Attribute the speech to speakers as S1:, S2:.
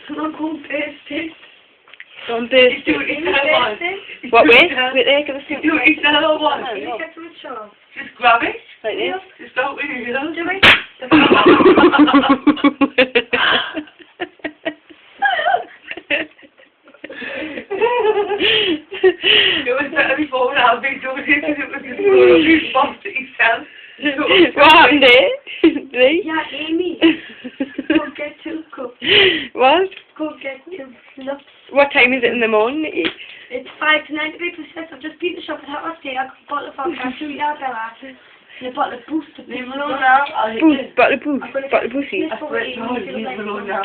S1: Come on, taste it.
S2: Don't taste
S1: Do it yourself.
S2: What, wait there, give us some.
S1: Do it yourself once.
S2: No.
S1: Get to a shop.
S2: Just grab it. Like this.
S1: Just don't really do it. It was better before when I've been doing it because it was just going to be bossed at yourself.
S2: What happened there?
S1: Yeah, Amy. Go get 2 cups.
S2: What?
S1: Go get 2 nuts.
S2: What time is it in the morning?
S1: It's 5 to 9 degrees Celsius. I've just been to the shop at half past 8. I got a bottle of vodka, 2 Bella, and a bottle of Boost.
S2: Leave me alone now. Boost, bottle of Boost. Bottle of Boost.
S1: Leave me alone now.